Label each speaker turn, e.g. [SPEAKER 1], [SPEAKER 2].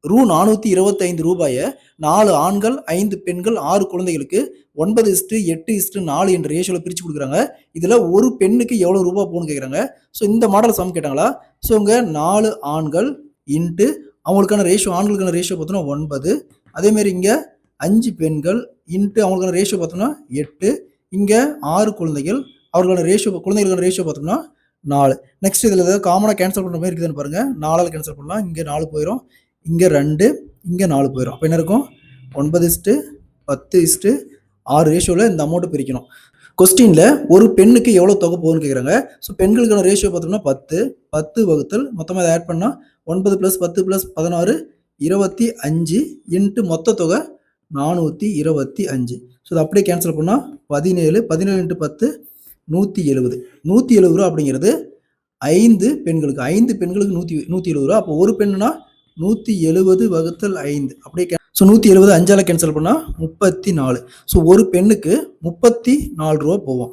[SPEAKER 1] 425 ரூபாயை 4 ஆண்கள் 5 பெண்கள் 6 குழந்தைகளுக்கு 9:8:4 என்ற ரேஷியோவில் பிரித்து கொடுக்குறாங்க. இதில் ஒரு பெண்ணுக்கு எவ்வளோ ரூபா போகணும்னு கேட்குறாங்க. ஸோ இந்த மாடல் சம் கேட்டாங்களா? ஸோ இங்கே 4 ஆண்கள் இன்ட்டு அவங்களுக்கான ரேஷியோ, ஆண்களுக்கான ரேஷியோ பார்த்தோன்னா 9, அதேமாரி இங்கே 5 பெண்கள் இன்ட்டு அவங்களுக்கான ரேஷியோ பார்த்தோம்னா 8, இங்கே 6 குழந்தைகள் அவர்களுக்கான ரேஷியோ, குழந்தைகளுக்கான ரேஷியோ பார்த்தோம்னா 4. நெக்ஸ்ட் இதில் ஏதாவது காமனாக கேன்சல் பண்ணுற மாதிரி இருக்குதுன்னு பாருங்கள். 4ஆல் கேன்சல் பண்ணலாம். இங்கே 4 போயிடும், இங்கே 2, இங்கே 4 போயிடும். அப்போ என்ன இருக்கும்? 9:10:6 ரேஷியோவில் இந்த அமௌண்ட்டு பிரிக்கணும். கொஸ்டினில் ஒரு பெண்ணுக்கு எவ்வளோ தொகை போகுதுன்னு கேட்குறாங்க. ஸோ பெண்களுக்கான ரேஷியோ பார்த்தோம்னா 10 வகுத்தல் மொத்தமாக அதை ஆட் பண்ணால் 9 + 10 + 16 25 இன்ட்டு மொத்த தொகை 425. ஸோ அதை அப்படியே கேன்சல் பண்ணால் 17 × 10 170. 170 ரூபா அப்படிங்கிறது 5 பெண்களுக்கு 170 ரூபா. அப்போ ஒரு பெண்ணுனா 170/5 அப்படியே. ஸோ 170 5ஆல் கேன்சல் பண்ணால் 34. ஸோ ஒரு பெண்ணுக்கு 34 ரூபா போவோம்.